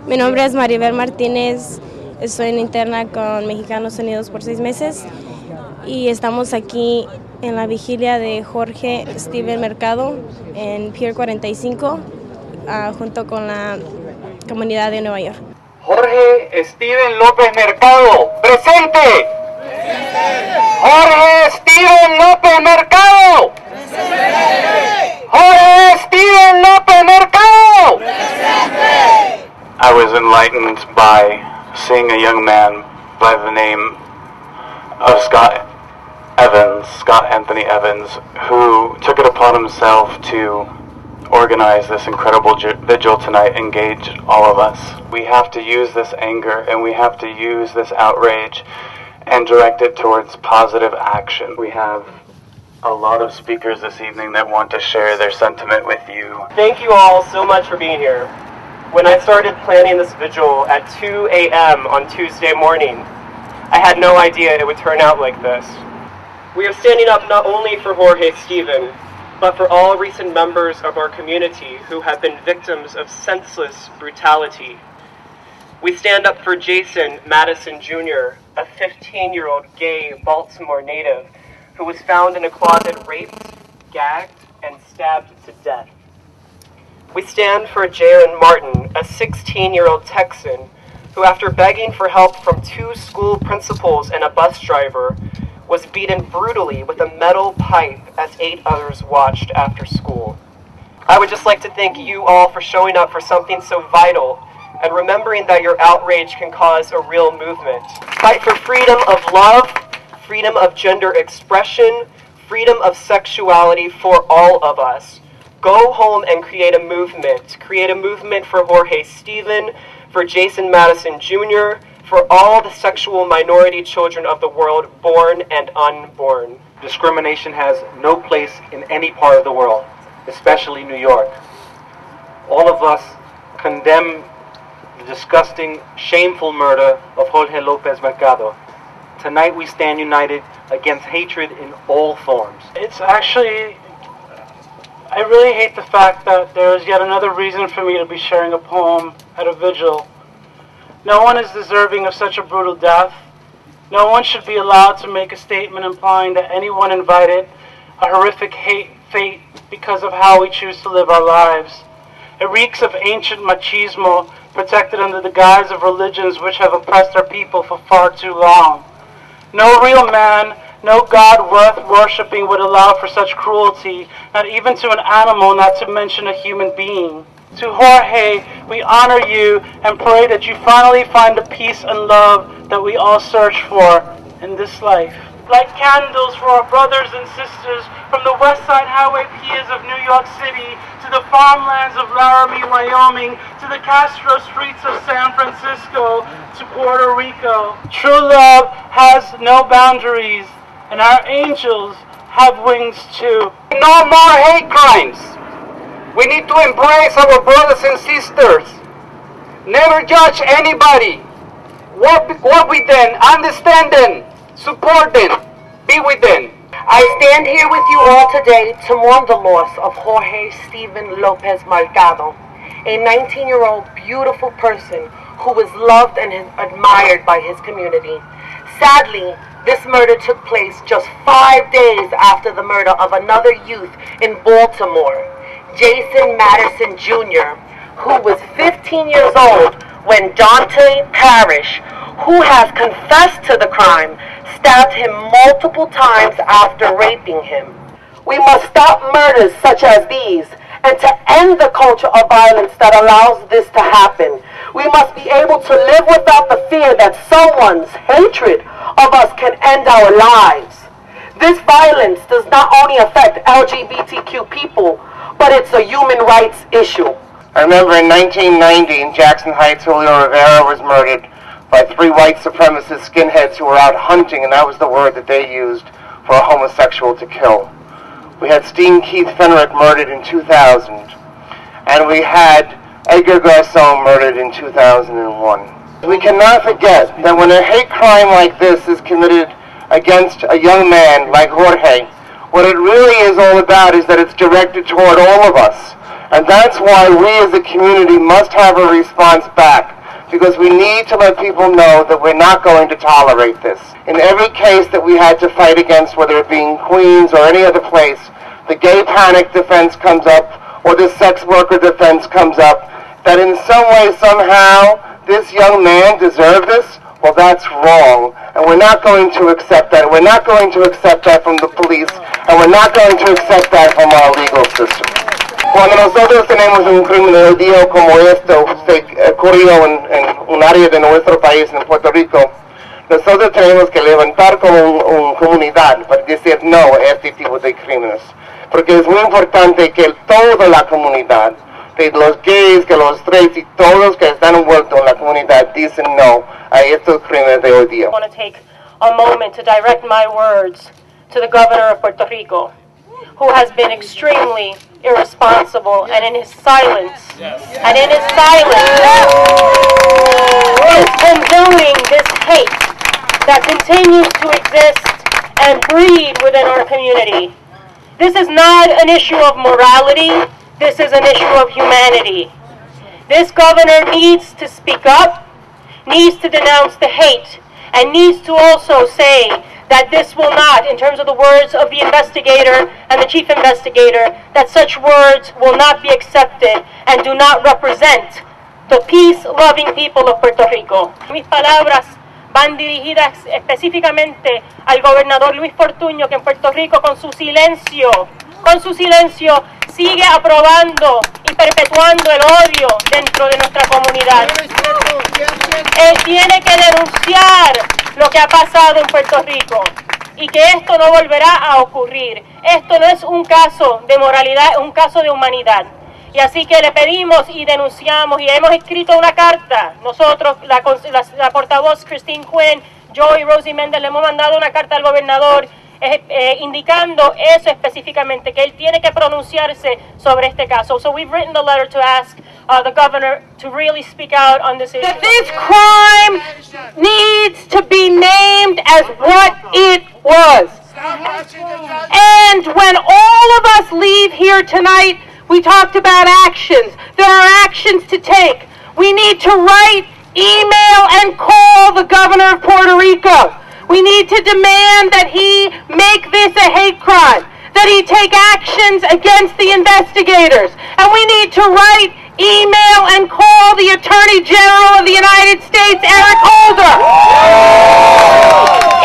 Mi nombre es Maribel Martínez, estoy en interna con Mexicanos Unidos por 6 meses y estamos aquí en la vigilia de Jorge Steven Mercado en Pier 45 junto con la comunidad de Nueva York. Jorge Steven Lopez Mercado, presente. Jorge Steven Lopez Mercado. Jorge Steven Lopez Mercado. I was enlightened by seeing a young man by the name of Scott Anthony Evans, who took it upon himself to organize this incredible vigil tonight, engage all of us. We have to use this anger and we have to use this outrage and direct it towards positive action. We have a lot of speakers this evening that want to share their sentiment with you. Thank you all so much for being here. When I started planning this vigil at 2 a.m. on Tuesday morning, I had no idea it would turn out like this. We are standing up not only for Jorge Steven, but for all recent members of our community who have been victims of senseless brutality. We stand up for Jason Madison Jr., a 15-year-old gay Baltimore native who was found in a closet raped, gagged, and stabbed to death. We stand for Jaron Martin, a 16-year-old Texan who, after begging for help from 2 school principals and a bus driver, was beaten brutally with a metal pipe as 8 others watched after school. I would just like to thank you all for showing up for something so vital and remembering that your outrage can cause a real movement. Fight for freedom of love, freedom of gender expression, freedom of sexuality for all of us. Go home and create a movement. Create a movement for Jorge Steven, for Jason Madison Jr., for all the sexual minority children of the world, born and unborn. Discrimination has no place in any part of the world, especially New York. All of us condemn the disgusting, shameful murder of Jorge Lopez Mercado. Tonight we stand united against hatred in all forms. It's actually, I really hate the fact that there is yet another reason for me to be sharing a poem at a vigil. No one is deserving of such a brutal death. No one should be allowed to make a statement implying that anyone invited a horrific fate because of how we choose to live our lives. It reeks of ancient machismo protected under the guise of religions which have oppressed our people for far too long. No real man, no God worth worshipping would allow for such cruelty, not even to an animal, not to mention a human being. To Jorge, we honor you and pray that you finally find the peace and love that we all search for in this life. Light candles for our brothers and sisters from the West Side Highway piers of New York City to the farmlands of Laramie, Wyoming, to the Castro streets of San Francisco, to Puerto Rico. True love has no boundaries, and our angels have wings too. No more hate crimes. We need to embrace our brothers and sisters. Never judge anybody. Walk with them, understand them, support them, be with them. I stand here with you all today to mourn the loss of Jorge Steven Lopez Mercado, a 19-year-old beautiful person who was loved and admired by his community. Sadly, this murder took place just 5 days after the murder of another youth in Baltimore, Jason Madison Jr., who was 15 years old when Dante Parrish, who has confessed to the crime, stabbed him multiple times after raping him. We must stop murders such as these and to end the culture of violence that allows this to happen. We must be able to live without the fear that someone's hatred of us can end our lives. This violence does not only affect LGBTQ people, but it's a human rights issue. I remember in 1990 in Jackson Heights, Julio Rivera was murdered by 3 white supremacist skinheads who were out hunting, and that was the word that they used for a homosexual to kill. We had Steen Keith Fenrick murdered in 2000, and we had Edgar Garcon murdered in 2001. We cannot forget that when a hate crime like this is committed against a young man like Jorge, what it really is all about is that it's directed toward all of us. And that's why we as a community must have a response back. because we need to let people know that we're not going to tolerate this. In every case that we had to fight against, whether it be in Queens or any other place, the gay panic defense comes up, or the sex worker defense comes up, that in some way, somehow, this young man deserved this. Well, that's wrong, and we're not going to accept that. We're not going to accept that from the police, and we're not going to accept that from our legal system. Cuando nosotros tenemos un crimen de odio como esto que ocurrió en un área de nuestro país, en Puerto Rico, nosotros tenemos que levantar como una comunidad para decir no a este tipo de crímenes. Porque es muy importante que toda la comunidad, de los gays, que los straights y todos que están envueltos en la comunidad dicen no a estos crímenes de odio. I want to take a moment to direct my words to the governor of Puerto Rico, who has been extremely irresponsible, and in his silence, is condoning this hate that continues to exist and breed within our community. This is not an issue of morality. This is an issue of humanity. This governor needs to speak up, needs to denounce the hate, and needs to also say that this will not, in terms of the words of the investigator and the chief investigator, that such words will not be accepted and do not represent the peace-loving people of Puerto Rico. Mis palabras van dirigidas específicamente al gobernador Luis Fortuño, que en Puerto Rico con su silencio sigue aprobando y perpetuando el odio dentro de nuestra comunidad. Él tiene que denunciar lo que ha pasado en Puerto Rico y que esto no volverá a ocurrir. Esto no es un caso de moralidad, es un caso de humanidad. Y así que le pedimos y denunciamos y hemos escrito una carta. Nosotros, la portavoz Christine Quinn, yo y Rosie Méndez le hemos mandado una carta al gobernador indicando eso específicamente, que él tiene que pronunciarse sobre este caso. So we've written a letter to ask the governor to really speak out on this issue. That this crime needs to be named as what it was. And when all of us leave here tonight, we talked about actions. There are actions to take. We need to write, email, and call the governor of Puerto Rico. We need to demand that he make this a hate crime, that he take actions against the investigators. And we need to write, email, and call the Attorney General of the United States, Eric Holder.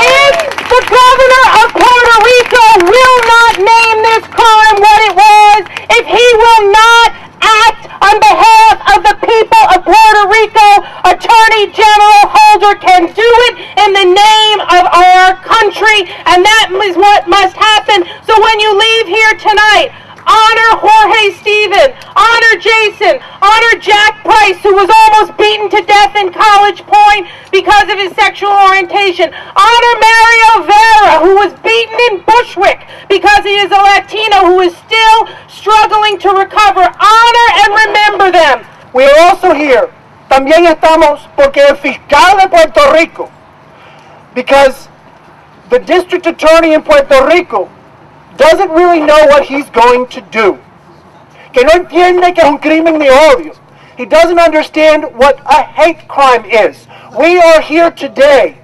If the governor of Puerto Rico will not name this crime what it was, if he will not act on behalf of the people of Puerto Rico, Attorney General Holder can do it in the name of our country, and that is what must happen. So when you leave here tonight, honor Jorge Steven, honor Jason, honor Jack Price, who was almost beaten to death in College Point because of his sexual orientation. Honor Mario Vera, who was beaten in Bushwick because he is a Latino who is still struggling to recover. Honor and remember them. We are also here. También estamos porque el fiscal de Puerto Rico, because the district attorney in Puerto Rico doesn't really know what he's going to do. Que no entiende que es un crimen de odio. He doesn't understand what a hate crime is. We are here today,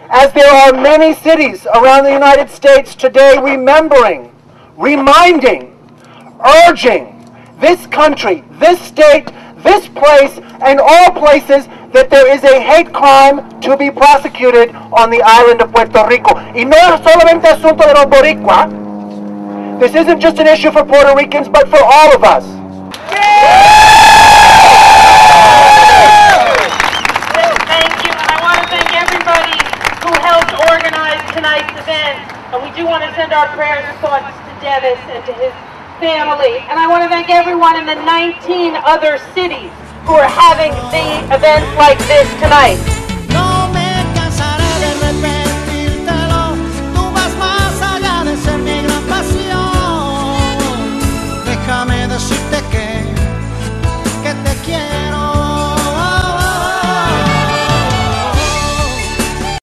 as there are many cities around the United States today, remembering, reminding, urging this country, this state, this place, and all places that there is a hate crime to be prosecuted on the island of Puerto Rico. Y no es solamente asunto de los boricuas. This isn't just an issue for Puerto Ricans, but for all of us. Thank you, and I want to thank everybody who helped organize tonight's event. And we do want to send our prayers and thoughts to Dennis and to his family. And I want to thank everyone in the 19 other cities who are having the events like this tonight.